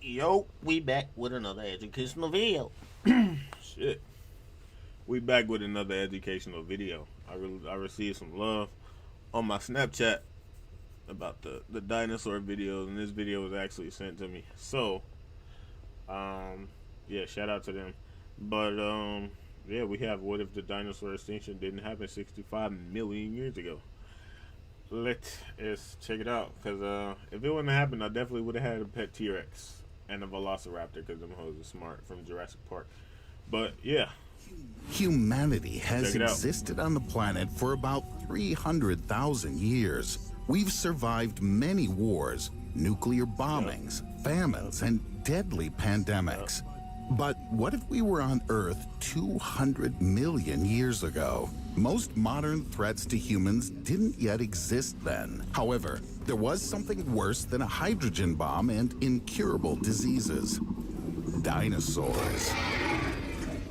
Yo, we back with another educational video. Shit. We back with another educational video. I received some love on my Snapchat about the dinosaur videos, and this video was actually sent to me. So, yeah, shout out to them. But yeah, we have what if the dinosaur extinction didn't happen 65 million years ago? Let's check it out. Cause if it wouldn't have happened, I definitely would have had a pet T-Rex and a Velociraptor, because them hoes are smart, from Jurassic Park. But yeah, Humanity has check it out. existed on the planet for about 300,000 years. We've survived many wars, nuclear bombings, famines, and deadly pandemics. But what if we were on Earth 200 million years ago? Most modern threats to humans didn't yet exist then. However, there was something worse than a hydrogen bomb and incurable diseases: dinosaurs.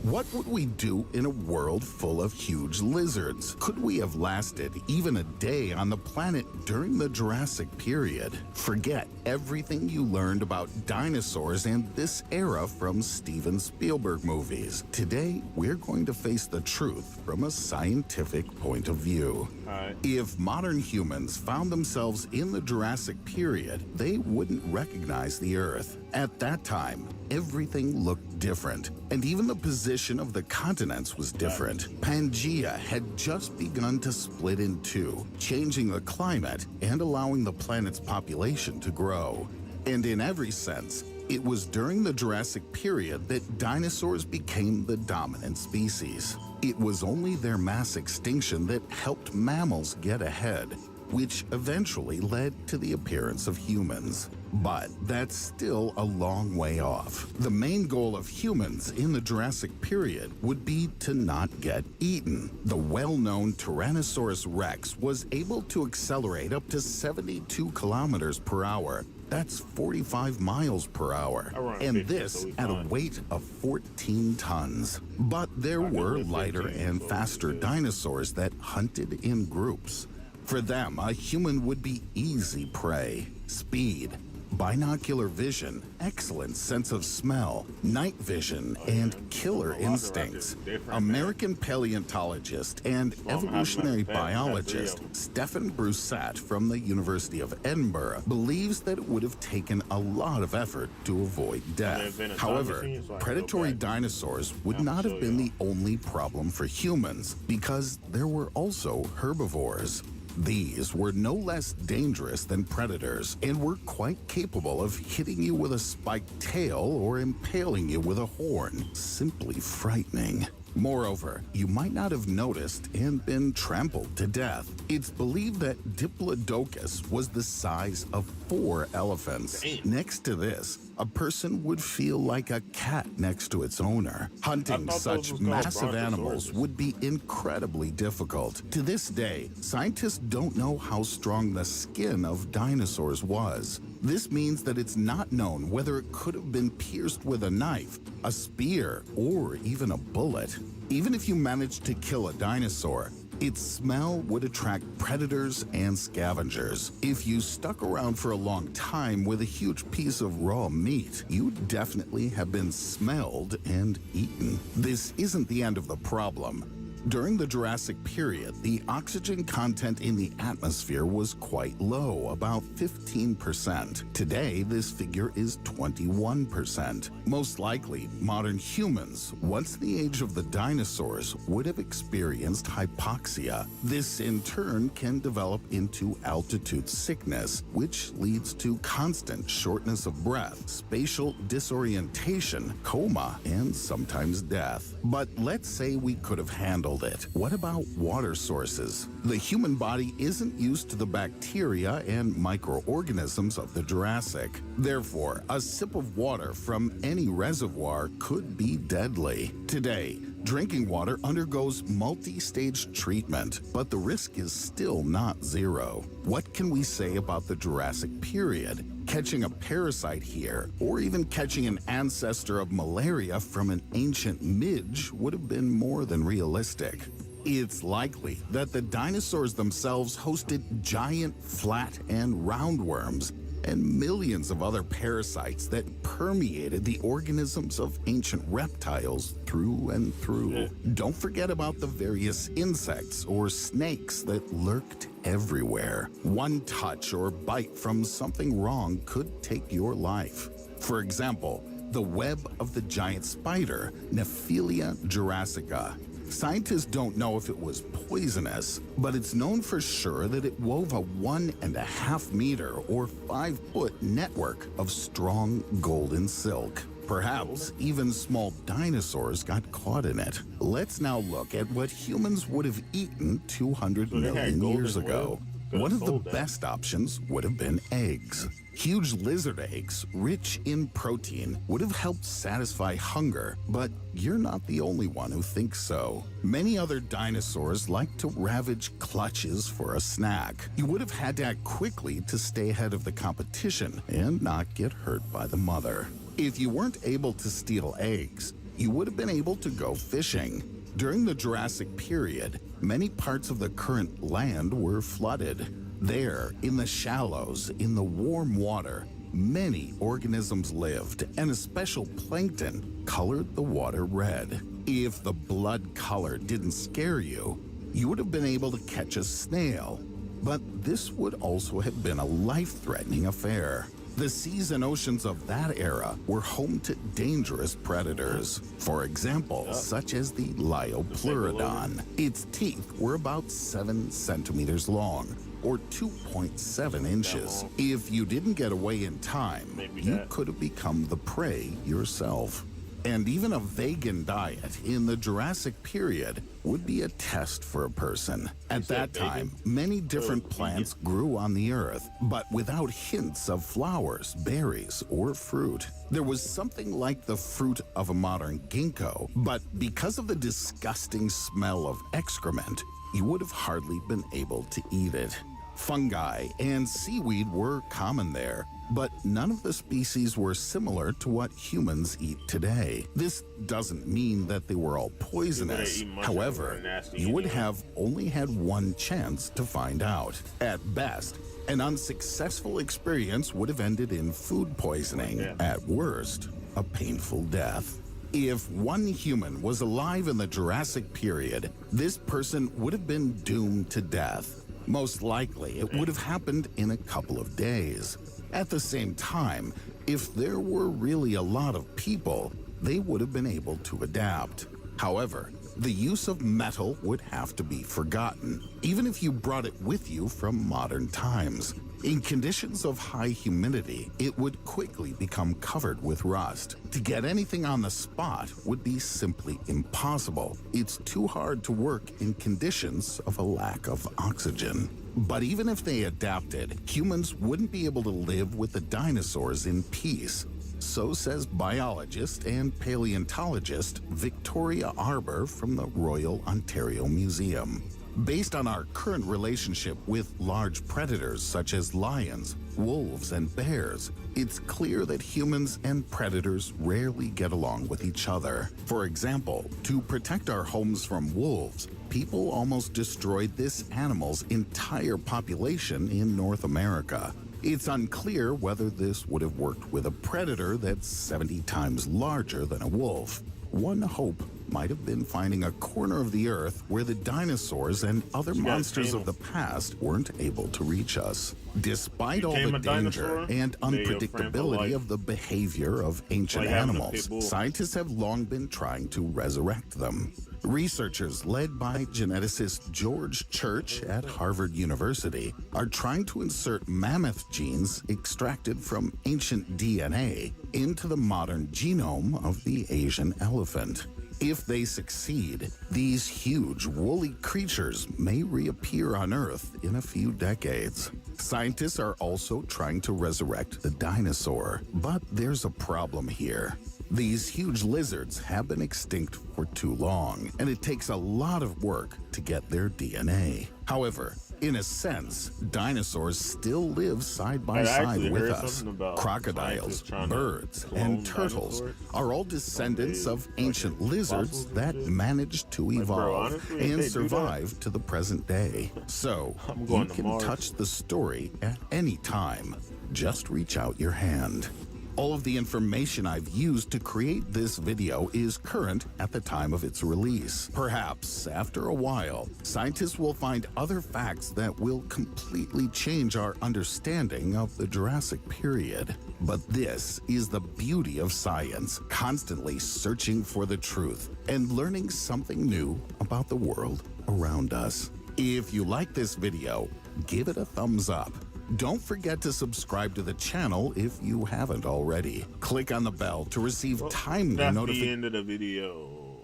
What would we do in a world full of huge lizards? Could we have lasted even a day on the planet during the Jurassic period? Forget everything you learned about dinosaurs and this era from Steven Spielberg movies. Today, we're going to face the truth from a scientific point of view. Alright. If modern humans found themselves in the Jurassic period, they wouldn't recognize the Earth. At that time, everything looked different, and even the position of the continents was different. Pangea had just begun to split in two, changing the climate and allowing the planet's population to grow. And in every sense, it was during the Jurassic period that dinosaurs became the dominant species. It was only their mass extinction that helped mammals get ahead, which eventually led to the appearance of humans. But that's still a long way off. The main goal of humans in the Jurassic period would be to not get eaten. The well-known Tyrannosaurus rex was able to accelerate up to 72 kilometers per hour. That's 45 miles per hour. Around And 50, this so we at a fine. weight of 14 tons. But there I can were lift lighter 15, and so we faster good. dinosaurs that hunted in groups. For them, a human would be easy prey. Speed, binocular vision, excellent sense of smell, night vision, and killer Velociraptor instincts. is different, man. American paleontologist and Well, I'm having evolutionary like a pet. I got 3 biologist of 'em. Stephen Broussat from the University of Edinburgh believes that it would have taken a lot of effort to avoid death. invent a time However, machine so I can go predatory back. dinosaurs would I'ma not show have been the y'all. only problem for humans, because there were also herbivores. These were no less dangerous than predators and were quite capable of hitting you with a spiked tail or impaling you with a horn. Simply frightening. Moreover, you might not have noticed and been trampled to death. It's believed that Diplodocus was the size of 4 elephants. Damn. Next to this, a person would feel like a cat next to its owner. Hunting thought those such was called massive animals brontosauruses. would be incredibly difficult. To this day, scientists don't know how strong the skin of dinosaurs was. This means that it's not known whether it could have been pierced with a knife, a spear, or even a bullet. Even if you managed to kill a dinosaur, its smell would attract predators and scavengers. If you stuck around for a long time with a huge piece of raw meat, you'd definitely have been smelled and eaten. This isn't the end of the problem. During the Jurassic period, the oxygen content in the atmosphere was quite low, about 15%. Today, this figure is 21%. Most likely, modern humans, once the age of the dinosaurs, would have experienced hypoxia. This, in turn, can develop into altitude sickness, which leads to constant shortness of breath, spatial disorientation, coma, and sometimes death. But let's say we could have handled it. What about water sources? The human body isn't used to the bacteria and microorganisms of the Jurassic. Therefore, a sip of water from any reservoir could be deadly. Today, drinking water undergoes multi-stage treatment, but the risk is still not zero. What can we say about the Jurassic period? Catching a parasite here, or even catching an ancestor of malaria from an ancient midge, would have been more than realistic. It's likely that the dinosaurs themselves hosted giant flat and roundworms, and millions of other parasites that permeated the organisms of ancient reptiles through and through. Don't forget about the various insects or snakes that lurked everywhere. One touch or bite from something wrong could take your life. For example, the web of the giant spider, Nephelia jurassica. Scientists don't know if it was poisonous, but it's known for sure that it wove a 1.5 meter or 5-foot network of strong golden silk. Perhaps even small dinosaurs got caught in it. Let's now look at what humans would have eaten 200 million years ago. One of the best options would have been eggs. Huge lizard eggs, rich in protein, would have helped satisfy hunger, but you're not the only one who thinks so. Many other dinosaurs like to ravage clutches for a snack. You would have had to act quickly to stay ahead of the competition and not get hurt by the mother. If you weren't able to steal eggs, you would have been able to go fishing. During the Jurassic period, many parts of the current land were flooded. There, in the shallows, in the warm water, many organisms lived, and a special plankton colored the water red. If the blood color didn't scare you, you would have been able to catch a snail. But this would also have been a life-threatening affair. The seas and oceans of that era were home to dangerous predators. For example, such as the Liopleurodon. Its teeth were about 7 centimeters long, or 2.7 inches. If you didn't get away in time, you could have become the prey yourself. And even a vegan diet in the Jurassic period would be a test for a person. At that time, many different plants grew on the earth, but without hints of flowers, berries, or fruit. There was something like the fruit of a modern ginkgo, but because of the disgusting smell of excrement, you would have hardly been able to eat it. Fungi and seaweed were common there, but none of the species were similar to what humans eat today. This doesn't mean that they were all poisonous. However, you would have only had one chance to find out. At best, an unsuccessful experience would have ended in food poisoning. At worst, a painful death. If one human was alive in the Jurassic period, this person would have been doomed to death. Most likely, it would have happened in a couple of days. At the same time, if there were really a lot of people, they would have been able to adapt. However, the use of metal would have to be forgotten, even if you brought it with you from modern times. In conditions of high humidity, it would quickly become covered with rust. To get anything on the spot would be simply impossible. It's too hard to work in conditions of a lack of oxygen. But even if they adapted, humans wouldn't be able to live with the dinosaurs in peace. So says biologist and paleontologist Victoria Arbour from the Royal Ontario Museum. Based on our current relationship with large predators such as lions, wolves, and bears, it's clear that humans and predators rarely get along with each other. For example, to protect our homes from wolves, people almost destroyed this animal's entire population in North America. It's unclear whether this would have worked with a predator that's 70 times larger than a wolf. One hope might have been finding a corner of the earth where the dinosaurs and other monsters of the past weren't able to reach us. Despite all the danger and unpredictability of the behavior of ancient animals, scientists have long been trying to resurrect them. Researchers led by geneticist George Church at Harvard University are trying to insert mammoth genes extracted from ancient DNA into the modern genome of the Asian elephant. If they succeed, these huge woolly creatures may reappear on Earth in a few decades. Scientists are also trying to resurrect the dinosaur, but there's a problem here. These huge lizards have been extinct for too long, and it takes a lot of work to get their DNA. However, in a sense, dinosaurs still live side by side with us. Crocodiles, birds, and turtles are all descendants of ancient lizards that managed to evolve and survive to the present day. So, you can touch the story at any time. Just reach out your hand. All of the information I've used to create this video is current at the time of its release. Perhaps, after a while, scientists will find other facts that will completely change our understanding of the Jurassic period. But this is the beauty of science, constantly searching for the truth and learning something new about the world around us. If you like this video, give it a thumbs up. Don't forget to subscribe to the channel if you haven't already. Click on the bell to receive timely That's the notifications. end of the video.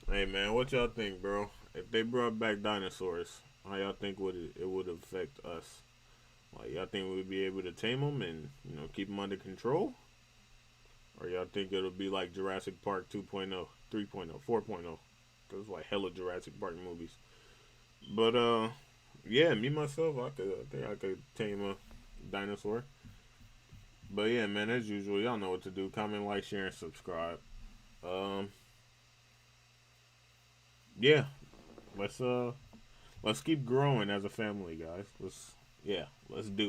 Hey man, what y'all think, bro? If they brought back dinosaurs, how y'all think it would affect us? Like, y'all think we'd be able to tame them and, you know, keep them under control? Or y'all think it'll be like Jurassic Park 2.0, 3.0, 4.0? There's like hella Jurassic Park movies. But yeah, me myself, I think I could tame a dinosaur. But yeah, man, as usual, y'all know what to do. Comment, like, share, and subscribe. Yeah, let's keep growing as a family, guys. Let's do it.